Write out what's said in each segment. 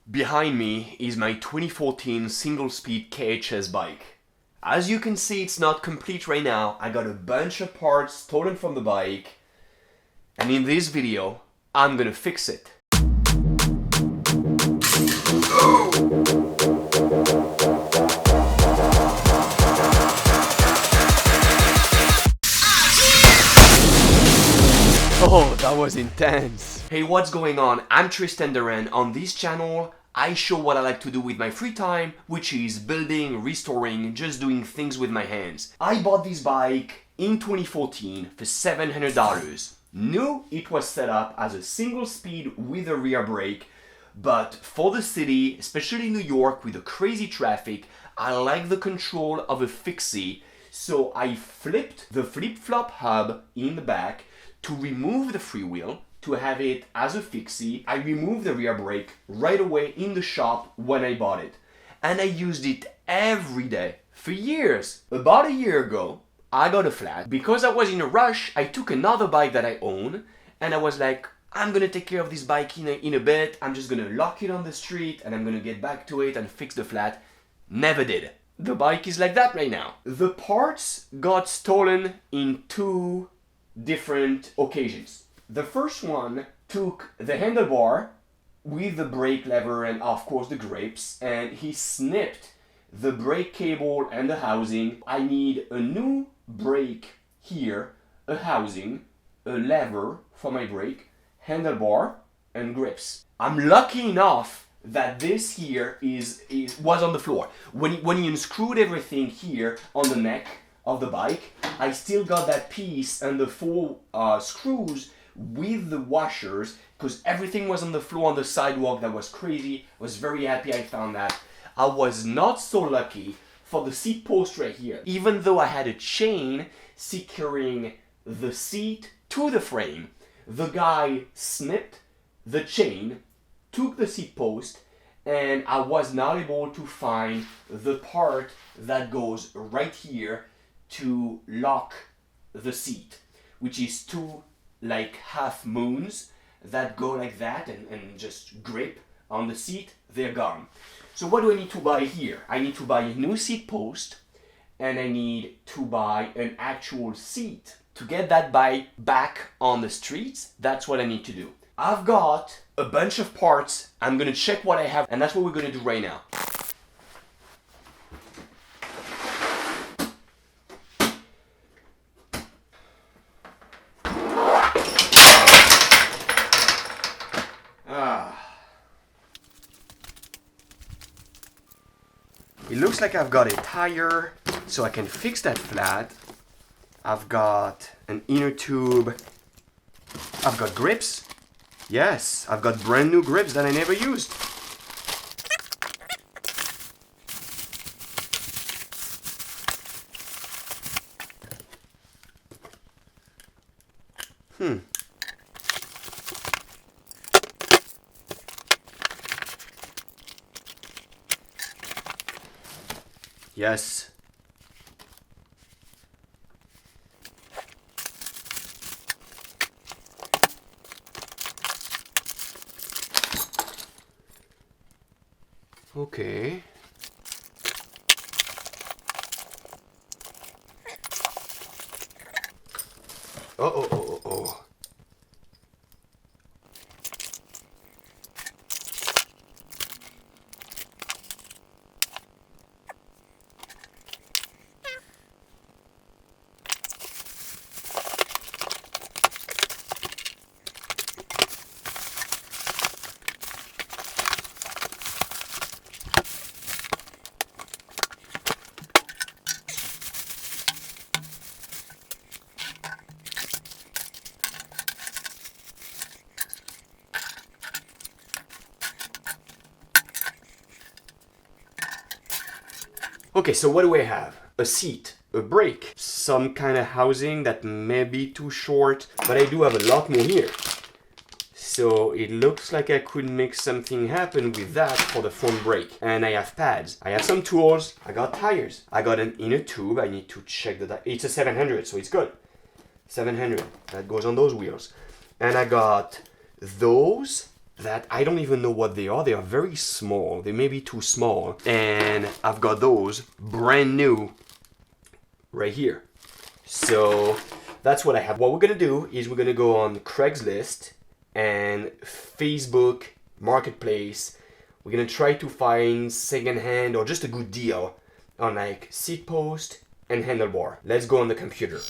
Behind me is my 2014 single-speed KHS bike. As you can see, it's not complete right now. I got a bunch of parts stolen from the bike, and in this video, I'm gonna fix it. Oh, that was intense. Hey, what's going on? I'm Tristan Duran. On this channel, I show what I like to do with my free time, which is building, restoring, just doing things with my hands. I bought this bike in 2014 for $700. New, it was set up as a single speed with a rear brake, but for the city, especially New York with the crazy traffic, I like the control of a Fixie, so I flipped the flip-flop hub in the back to remove the freewheel, to have it as a Fixie. I removed the rear brake right away in the shop when I bought it. And I used it every day for years. About a year ago, I got a flat. Because I was in a rush, I took another bike that I own, and I was like, I'm gonna take care of this bike in a bit. I'm just gonna lock it on the street, and I'm gonna get back to it and fix the flat. Never did. The bike is like that right now. The parts got stolen in two different occasions. The first one took the handlebar with the brake lever and of course the grips, and he snipped the brake cable and the housing. I need a new brake here, a housing, a lever for my brake, handlebar and grips. I'm lucky enough that this here was on the floor. When he unscrewed everything here on the neck of the bike, I still got that piece and the four screws with the washers, because everything was on the floor on the sidewalk. That was crazy. I was very happy I found that. I was not so lucky for the seat post right here. Even though I had a chain securing the seat to the frame, the guy snipped the chain, took the seat post, and I was not able to find the part that goes right here to lock the seat, which is two like half moons that go like that and just grip on the seat. They're gone. So what do I need to buy here? I need to buy a new seat post, and I need to buy an actual seat to get that bike back on the streets. That's what I need to do. I've got a bunch of parts. I'm gonna check what I have, and that's what we're gonna do right now. It looks like I've got a tire, so I can fix that flat. I've got an inner tube. I've got grips. Yes, I've got brand new grips that I never used. Yes. Okay. Oh. Okay, so what do I have? A seat, a brake, some kind of housing that may be too short, but I do have a lot more here. So it looks like I could make something happen with that for the front brake. And I have pads. I have some tools. I got tires. I got an inner tube. I need to check it's a 700, so it's good. 700. That goes on those wheels. And I got those that I don't even know what they are. They are very small. They may be too small. And I've got those brand new right here. So that's what I have. What we're gonna do is we're gonna go on Craigslist and Facebook Marketplace. We're gonna try to find secondhand or just a good deal on like Seatpost and Handlebar. Let's go on the computer.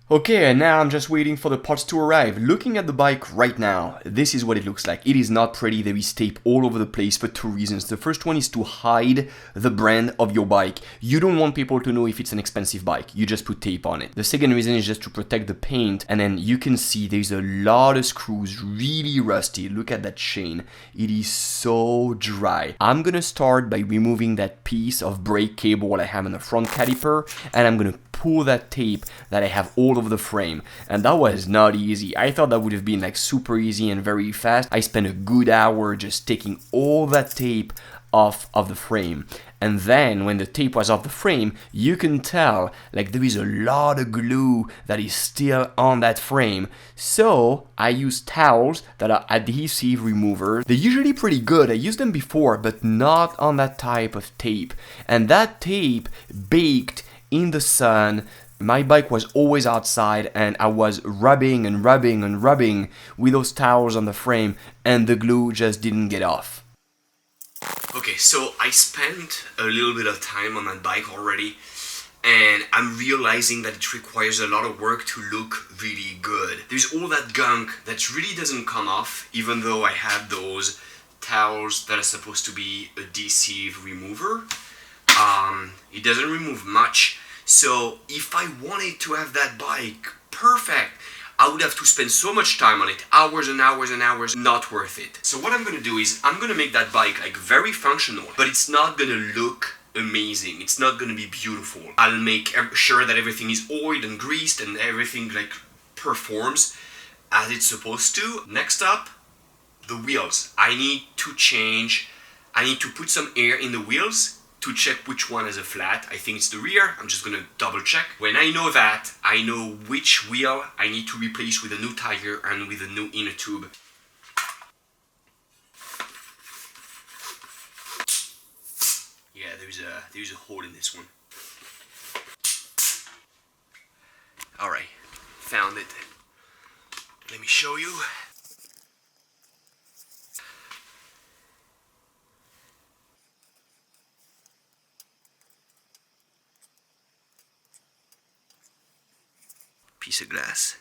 Okay, and now I'm just waiting for the parts to arrive. Looking at the bike right now, this is what it looks like. It is not pretty. There is tape all over the place for two reasons. The first one is to hide the brand of your bike. You don't want people to know if it's an expensive bike. You just put tape on it. The second reason is just to protect the paint. And then you can see there's a lot of screws, really rusty. Look at that chain. It is so dry. I'm gonna start by removing that piece of brake cable I have in the front caliper, and I'm gonna pull that tape that I have all over the frame. And that was not easy. I thought that would have been like super easy and very fast. I spent a good hour just taking all that tape off of the frame. And then when the tape was off the frame, you can tell like there is a lot of glue that is still on that frame. So I use towels that are adhesive remover. They're usually pretty good. I used them before, but not on that type of tape. And that tape baked in the sun. My bike was always outside and I was rubbing and rubbing and rubbing with those towels on the frame, and the glue just didn't get off. Okay, so I spent a little bit of time on that bike already, and I'm realizing that it requires a lot of work to look really good. There's all that gunk that really doesn't come off, even though I have those towels that are supposed to be adhesive remover. It doesn't remove much. So if I wanted to have that bike perfect, I would have to spend so much time on it, hours and hours and hours, not worth it. So what I'm gonna do is I'm gonna make that bike like very functional, but it's not gonna look amazing. It's not gonna be beautiful. I'll make sure that everything is oiled and greased and everything like performs as it's supposed to. Next up, the wheels. I need to put some air in the wheels to check which one has a flat. I think it's the rear. I'm just gonna double check. When I know that, I know which wheel I need to replace with a new tire and with a new inner tube. Yeah, there's a hole in this one. Alright, found it. Let me show you. Piece of glass.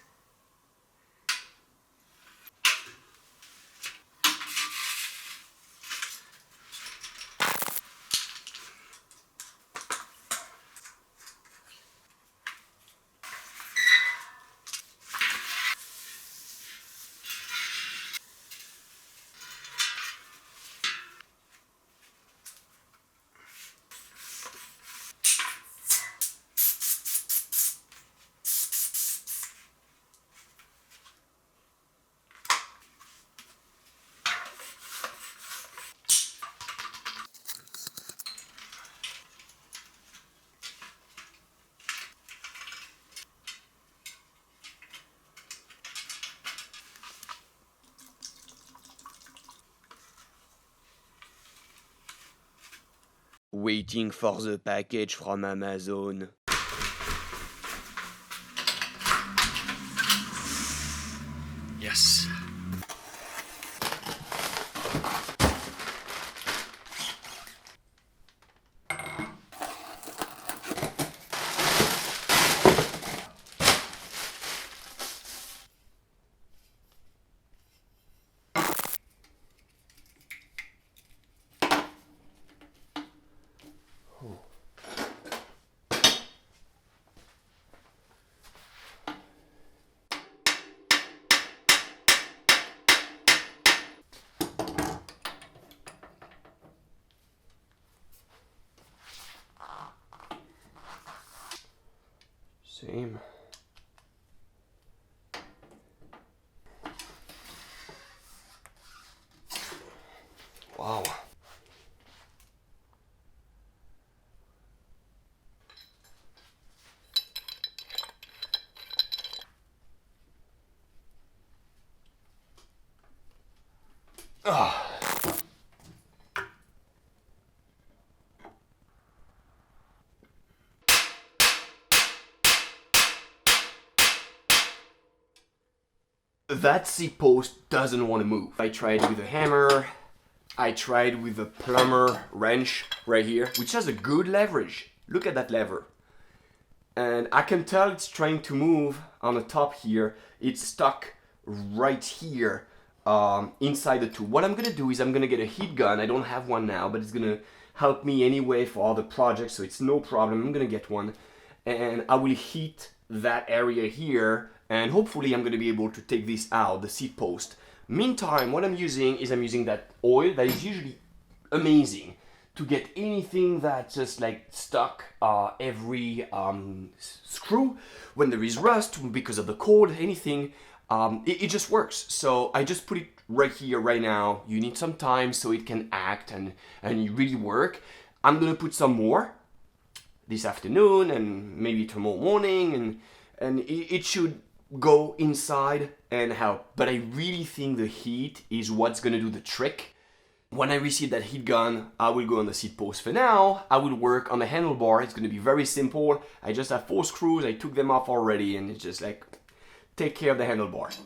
Waiting for the package from Amazon. Yes. Same. Wow. Ah. That seat post doesn't want to move. I tried with a hammer, I tried with a plumber wrench right here, which has a good leverage. Look at that lever. And I can tell it's trying to move on the top here. It's stuck right here inside the tube. What I'm gonna do is I'm gonna get a heat gun. I don't have one now, but it's gonna help me anyway for all the projects, so it's no problem. I'm gonna get one. And I will heat that area here, and hopefully I'm gonna be able to take this out, the seat post. Meantime, what I'm using is that oil that is usually amazing to get anything that's just like stuck every screw when there is rust because of the cold, anything. It just works. So I just put it right here right now. You need some time so it can act and really work. I'm gonna put some more this afternoon and maybe tomorrow morning, and it should go inside and help. But I really think the heat is what's gonna do the trick. When I receive that heat gun, I will go on the seat post. For now, I will work on the handlebar. It's gonna be very simple. I just have 4 screws, I took them off already, and it's just like, take care of the handlebar.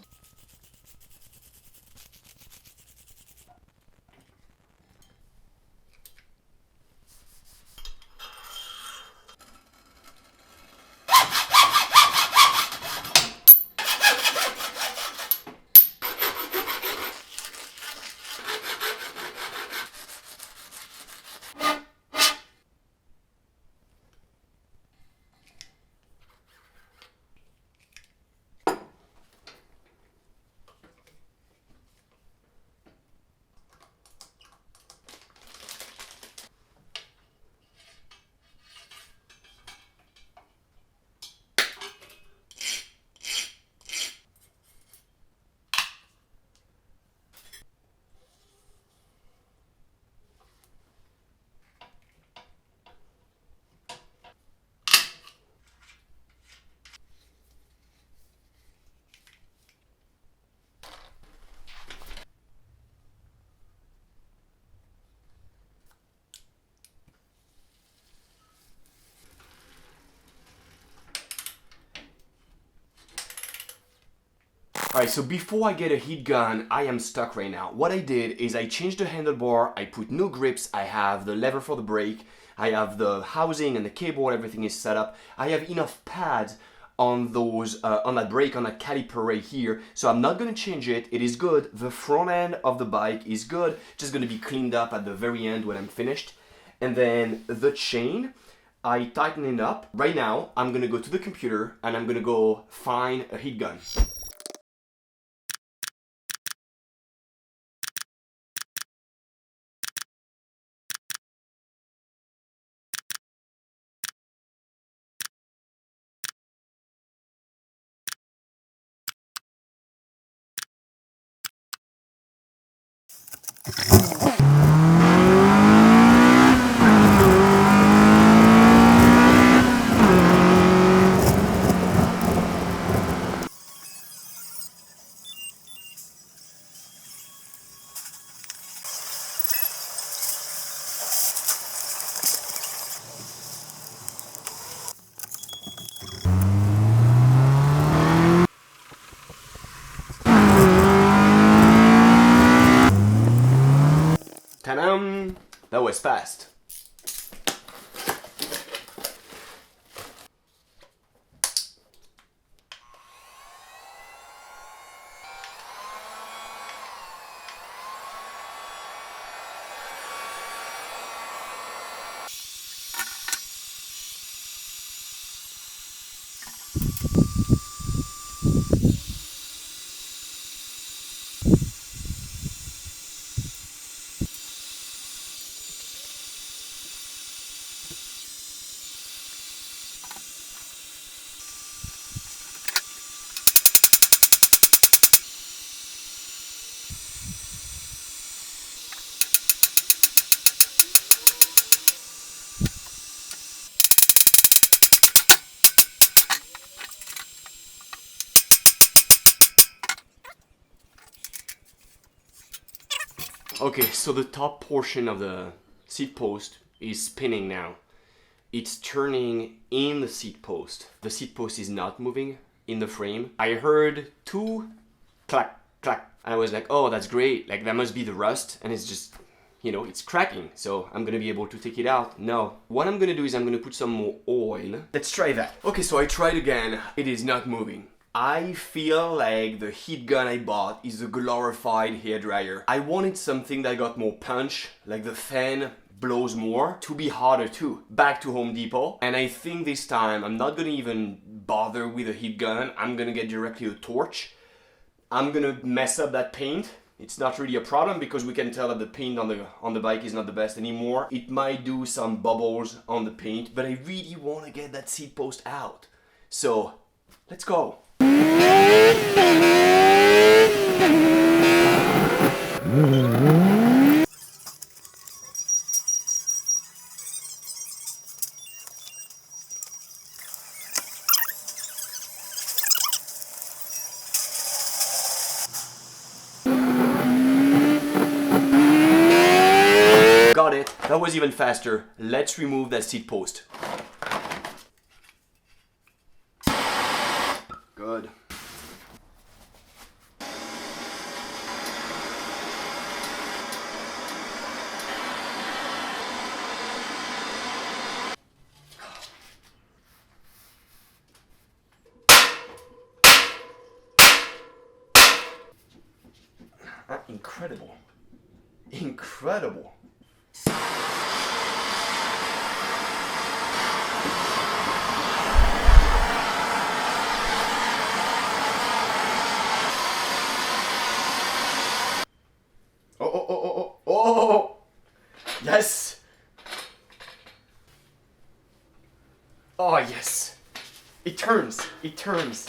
Alright, so before I get a heat gun, I am stuck right now. What I did is I changed the handlebar, I put new grips, I have the lever for the brake, I have the housing and the cable, everything is set up. I have enough pads on those, on that brake, on that caliper right here, so I'm not gonna change it. It is good. The front end of the bike is good, just gonna be cleaned up at the very end when I'm finished. And then the chain, I tighten it up. Right now, I'm gonna go to the computer and I'm gonna go find a heat gun. Ta-da! That was fast. Okay, so the top portion of the seat post is spinning now. It's turning in the seat post. The seat post is not moving in the frame. I heard 2 clack, clack. I was like, oh, that's great. Like, that must be the rust. And it's just, you know, it's cracking. So I'm gonna be able to take it out. No. What I'm gonna do is I'm gonna put some more oil. Let's try that. Okay, so I tried again. It is not moving. I feel like the heat gun I bought is a glorified hairdryer. I wanted something that got more punch, like the fan blows more, to be hotter too. Back to Home Depot. And I think this time I'm not gonna even bother with a heat gun. I'm gonna get directly a torch. I'm gonna mess up that paint. It's not really a problem because we can tell that the paint on the bike is not the best anymore. It might do some bubbles on the paint, but I really wanna get that seat post out. So, let's go. Got it. That was even faster. Let's remove that seat post. Good. Incredible. Incredible. Oh! Yes! Oh, yes! It turns! It turns!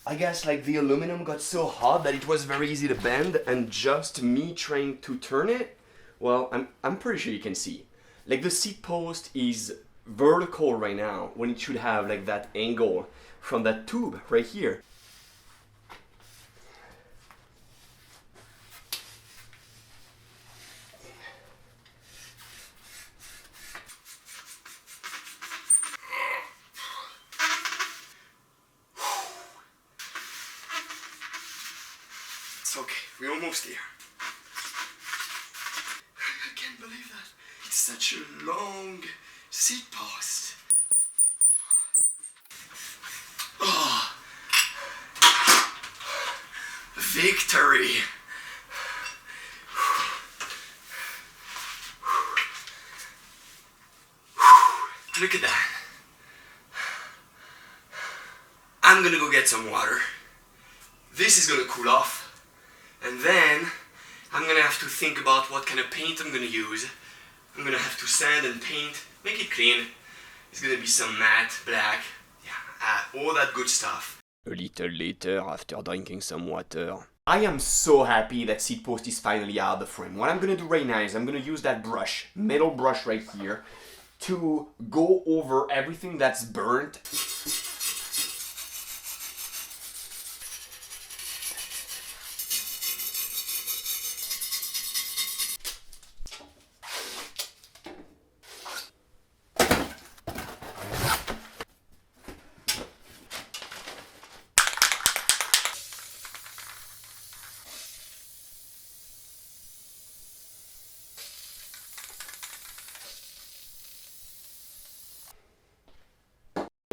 I guess like the aluminum got so hot that it was very easy to bend, and just me trying to turn it, well, I'm pretty sure you can see. Like the seat post is vertical right now when it should have like that angle from that tube right here. It's okay, we're almost here. I can't believe that. It's such a long seat post. Oh, victory. Look at that. I'm gonna go get some water. This is gonna cool off. And then I'm gonna have to think about what kind of paint I'm gonna use. I'm gonna have to sand and paint, make it clean. It's gonna be some matte, black, yeah, all that good stuff. A little later, after drinking some water. I am so happy that seat post is finally out of the frame. What I'm gonna do right now is I'm gonna use that brush, metal brush right here, to go over everything that's burnt.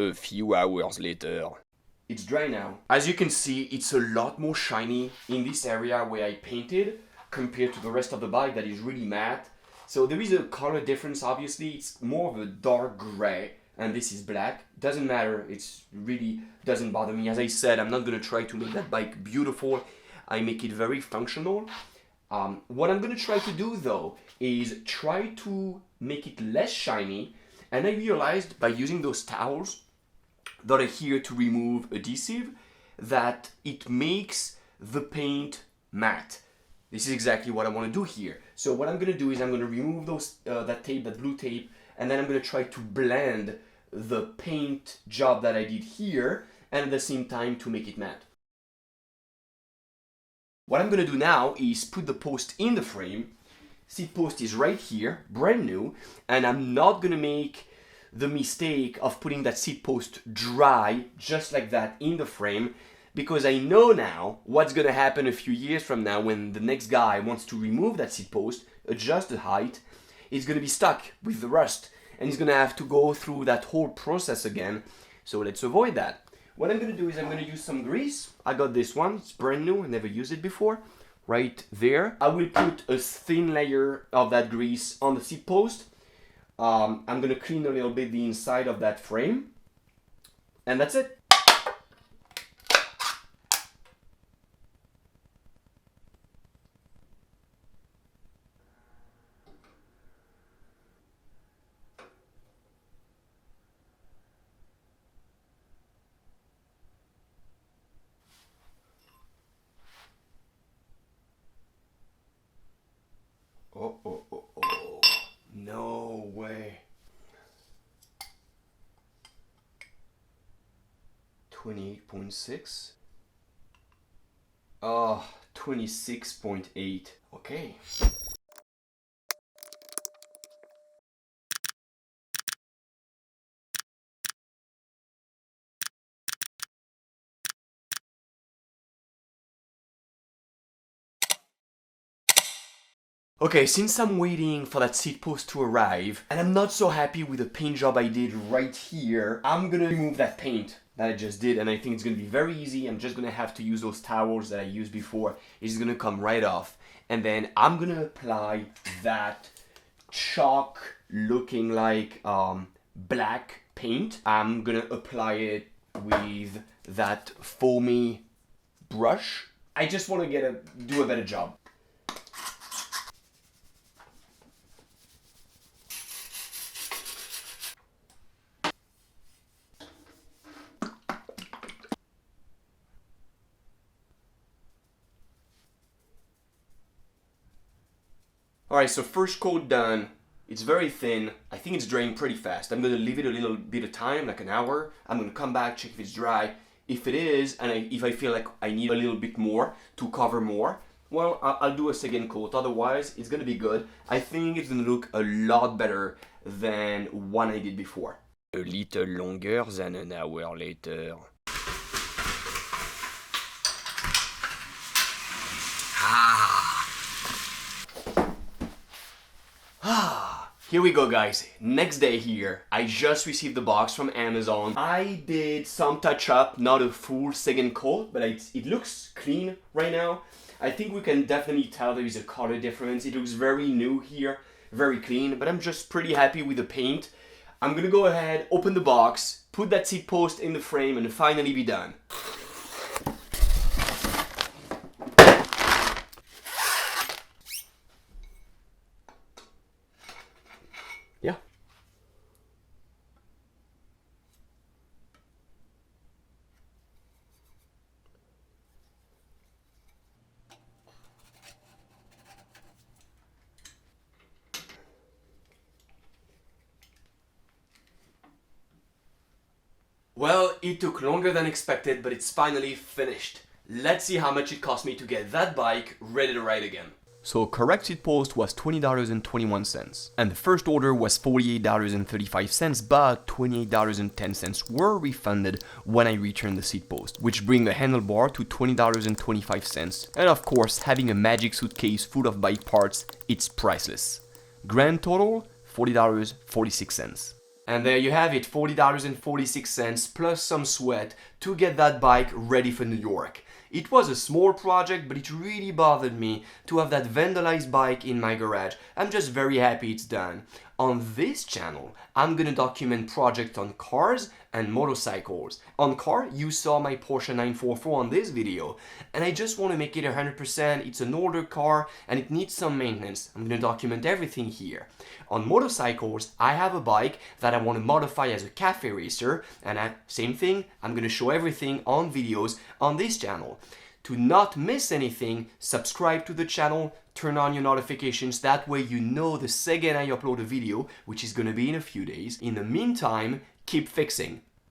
A few hours later. It's dry now. As you can see, it's a lot more shiny in this area where I painted compared to the rest of the bike that is really matte. So there is a color difference, obviously. It's more of a dark gray and this is black. Doesn't matter, it's really doesn't bother me. As I said, I'm not gonna try to make that bike beautiful. I make it very functional. What I'm gonna try to do though is try to make it less shiny, and I realized by using those towels that are here to remove adhesive that it makes the paint matte. This is exactly what I want to do here. So what I'm gonna do is I'm gonna remove those that tape, that blue tape, and then I'm gonna try to blend the paint job that I did here and at the same time to make it matte. What I'm gonna do now is put the post in the frame. Seat post is right here, brand new, and I'm not gonna make the mistake of putting that seat post dry just like that in the frame, because I know now what's gonna happen a few years from now when the next guy wants to remove that seat post, adjust the height. He's gonna be stuck with the rust and he's gonna have to go through that whole process again. So let's avoid that. What I'm gonna do is I'm gonna use some grease. I got this one, it's brand new, I never used it before. Right there. I will put a thin layer of that grease on the seat post. I'm gonna clean a little bit the inside of that frame. And that's it. Oh. No way. 28.6. Oh, 26.8. Okay. Okay, since I'm waiting for that seat post to arrive, and I'm not so happy with the paint job I did right here, I'm gonna remove that paint that I just did, and I think it's gonna be very easy. I'm just gonna have to use those towels that I used before. It's gonna come right off. And then I'm gonna apply that chalk looking like black paint. I'm gonna apply it with that foamy brush. I just wanna do a better job. Alright, so first coat done. It's very thin. I think it's drying pretty fast. I'm gonna leave it a little bit of time, like an hour. I'm gonna come back, check if it's dry. If it is, and if I feel like I need a little bit more to cover more, well, I'll do a second coat. Otherwise, it's gonna be good. I think it's gonna look a lot better than one I did before. A little longer than an hour later. Here we go, guys. Next day here. I just received the box from Amazon. I did some touch up, not a full second coat, but it looks clean right now. I think we can definitely tell there is a color difference. It looks very new here, very clean, but I'm just pretty happy with the paint. I'm gonna go ahead, open the box, put that seat post in the frame, and finally be done. Yeah. Well, it took longer than expected, but it's finally finished. Let's see how much it cost me to get that bike ready to ride again. So correct seat post was $20.21, and the first order was $48.35, but $28.10 were refunded when I returned the seat post, which bring the handlebar to $20.25, and of course, having a magic suitcase full of bike parts, it's priceless. Grand total, $40.46. And there you have it, $40.46 plus some sweat to get that bike ready for New York. It was a small project, but it really bothered me to have that vandalized bike in my garage. I'm just very happy it's done. On this channel, I'm gonna document projects on cars and motorcycles. On car, you saw my Porsche 944 on this video, and I just want to make it 100%. It's an older car and it needs some maintenance. I'm gonna document everything here. On motorcycles, I have a bike that I want to modify as a cafe racer, and same thing, I'm gonna show everything on videos on this channel. To not miss anything, subscribe to the channel, turn on your notifications, that way you know the second I upload a video, which is gonna be in a few days. In the meantime, keep fixing.